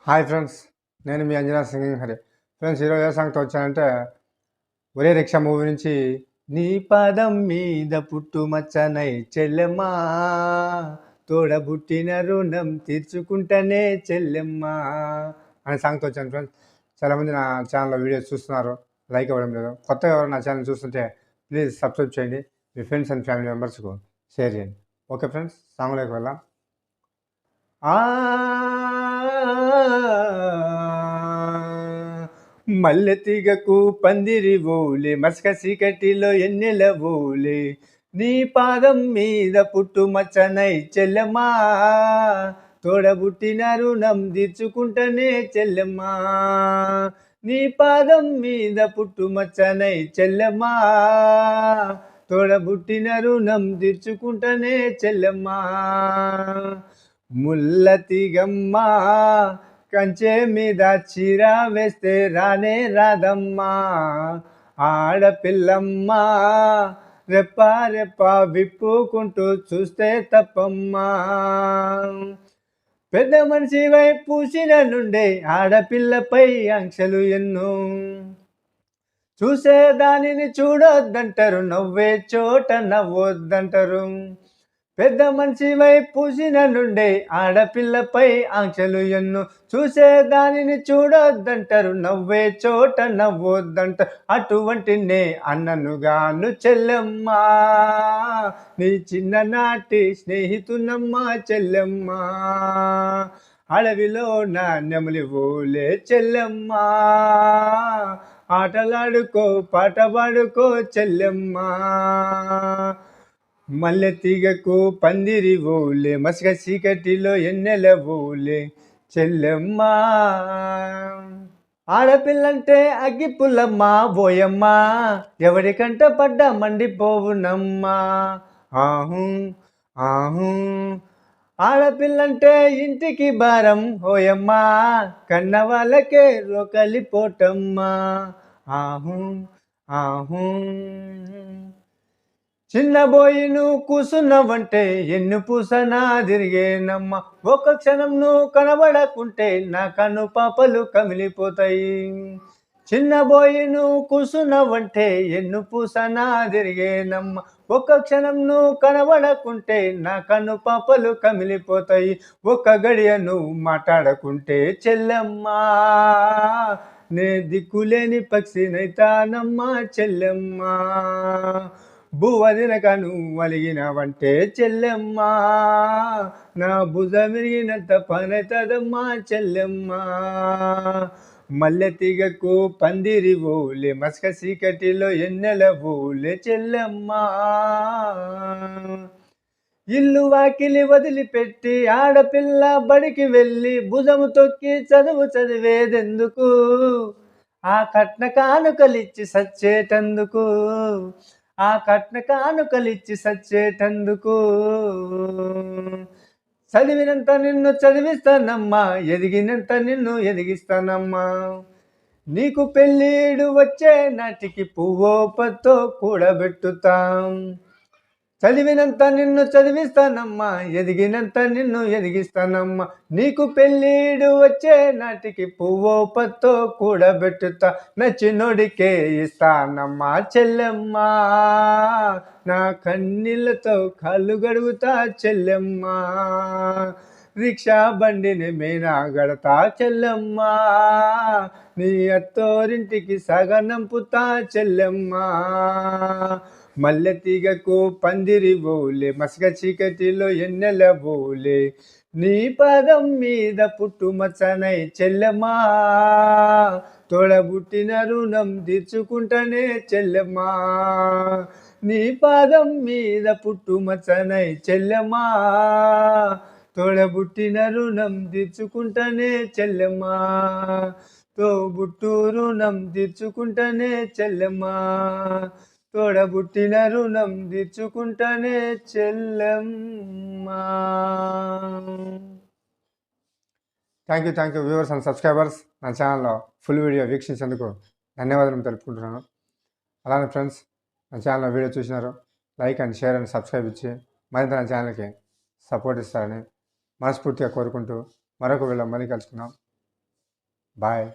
Hi friends, నేను మీ Anjana singing Hari. Friends, ఈరోజు ఏ సాంగ్తో వచ్చానంటే ఒరే రిక్షా మూవీ నుంచి నీ పాదం మీద పుట్టుమచ్చనై చెల్లెమ్మా తోడబుట్టిన రుణం తీర్చుకుంటేనే చెల్లెమ్మా అనే సాంగ్తో వచ్చాను ఫ్రెండ్స్. చాలామంది నా ఛానల్లో వీడియోస్ చూస్తున్నారు, లైక్ ఇవ్వడం లేదు. కొత్తగా ఎవరు నా ఛానల్ చూస్తుంటే ప్లీజ్ సబ్స్క్రైబ్ చేయండి, మీ ఫ్రెండ్స్ అండ్ ఫ్యామిలీ మెంబర్స్కు షేర్ చేయండి. ఓకే ఫ్రెండ్స్, సాంగ్లోకి వెళ్ళాం. మల్లె తీగకు పందిరి ఓలే మస్క చీకటిలో ఎన్నెల ఓలే నీ పాదం మీద పుట్టుమచ్చనై చెల్లెమ్మా తోడబుట్టిన రుణం తీర్చుకుంటేనే చెల్లెమ్మా నీ పాదం మీద పుట్టుమచ్చనై చెల్లెమ్మా తోడబుట్టిన రుణం తీర్చుకుంటేనే చెల్లెమ్మా ముల్లతిగమ్మ కంచె మీద చీర వేస్తే రానే రాదమ్మా ఆడపిల్లమ్మ రెప్ప రెప్ప విప్పుకుంటూ చూస్తే తప్పమ్మా పెద్ద మనిషి వైపు పూసిన నుండే ఆడపిల్లపై ఆంక్షలు ఎన్నో చూసే దానిని చూడొద్దంటారు, నవ్వే చోట నవ్వొద్దంటారు. పెద్ద మనిషి వైపు పూసిన నుండే ఆడపిల్లపై ఆంక్షలు ఎన్నో చూసే దానిని చూడొద్దంటారు, నవ్వే చోట నవ్వొద్దంట. అటువంటి నే అన్ననుగాను చెల్లెమ్మా నీ చిన్ననాటి స్నేహితునమ్మా చెల్లెమ్మా అడవిలో నా నెమలి ఓలే చెల్లెమ్మా ఆటలాడుకో పాట పాడుకో చెల్లెమ్మా మల్లె తీగకు పందిరి ఓలే మసక చీకటిలో ఎన్నెల ఓలే చెల్లెమ్మా ఆడపిల్లంటే అగ్గి పుల్లమ్మా బోయమ్మా ఎవరికంట పడ్డా మండిపోవునమ్మా ఆహు ఆహు ఆడపిల్లంటే ఇంటికి భారం హోయమ్మా కన్న వాళ్ళకే రోకలిపోటమ్మా ఆహు ఆహు చిన్నబోయి నువ్వు కూసున్నావంటే ఎన్ను పూసనా తిరిగేనమ్మ ఒక్క క్షణం నువ్వు కనబడకుంటే నా కన్ను పాపలు కమిలిపోతాయి చిన్నబోయి నువ్వు కూసున్నావంటే ఎన్ను పూసనా తిరిగేనమ్మ ఒక్క క్షణం నువ్వు కనబడకుంటే నా కన్ను పాపలు కమిలిపోతాయి ఒక్క గడియ నువ్వు మాట్లాడకుంటే చెల్లెమ్మా నే దిక్కులేని పక్షినైతానమ్మా చెల్లెమ్మా భూవదినక నువ్వు అలిగినవంటే చెల్లెమ్మా నా భుజమిరిగినంత పనైతదమ్మా చెల్లెమ్మా మల్లె తీగకు పందిరి ఓలే మస్క చీకటిలో ఎన్నెల ఓలే చెల్లెమ్మా ఇల్లు వాకిలి వదిలిపెట్టి ఆడపిల్ల బడికి వెళ్ళి భుజము తొక్కి చదువు చదివేదెందుకు ఆ కట్న కానుకలిచ్చి సచ్చేటందుకు ఆ కట్న కానుకలిచ్చి సచ్చేటందుకు చదివినంత నిన్ను చదివిస్తానమ్మా ఎదిగినంత నిన్ను ఎదిగిస్తానమ్మా నీకు పెళ్ళిడు వచ్చే నాటికి పువ్వో పత్తో కూడబెట్టుతాం చదివినంత నిన్ను చదివిస్తానమ్మా ఎదిగినంత నిన్ను ఎదిగిస్తానమ్మా నీకు పెళ్ళిడు వచ్చే నాటికి పువ్వో పత్తో కూడబెట్టుతా నచ్చినోడికే ఇస్తానమ్మా చెల్లెమ్మా నా కన్నీళ్ళతో కళ్ళు గడుగుతా చెల్లెమ్మా రిక్షా బండిని మేనా గడతా చెల్లెమ్మా నీ అత్తోరింటికి సగనంపుతా చెల్లెమ్మా మల్లె తీగకు పందిరి ఓలే మసక చీకటిలో ఎన్నెల ఓలే నీ పాదం మీద పుట్టుమచ్చనై చెల్లెమ్మా తోడబుట్టిన రుణం తీర్చుకుంటేనే చెల్లెమ్మా నీ పాదం మీద పుట్టుమచ్చనై చెల్లెమ్మా తోడబుట్టిన రుణం తీర్చుకుంటేనే చెల్లెమ్మా తోబుట్టు రుణం తీర్చుకుంటేనే చెల్లెమ్మా తోడబుట్టిన రుణం తీర్చుకుంటానే చెల్లెమ్మా. Thank you viewers and subscribers. నా ఛానల్లో ఫుల్ వీడియో వీక్షించేందుకు ధన్యవాదాలు తెలుపుకుంటున్నాను. అలానే ఫ్రెండ్స్, నా ఛానల్లో వీడియో చూసినారు, like and share and subscribe ఇచ్చి మరింత నా ఛానల్కి సపోర్ట్ ఇస్తారని మనస్ఫూర్తిగా కోరుకుంటూ మరొక వీడియో మళ్ళీ కలుసుకుందాం. బాయ్.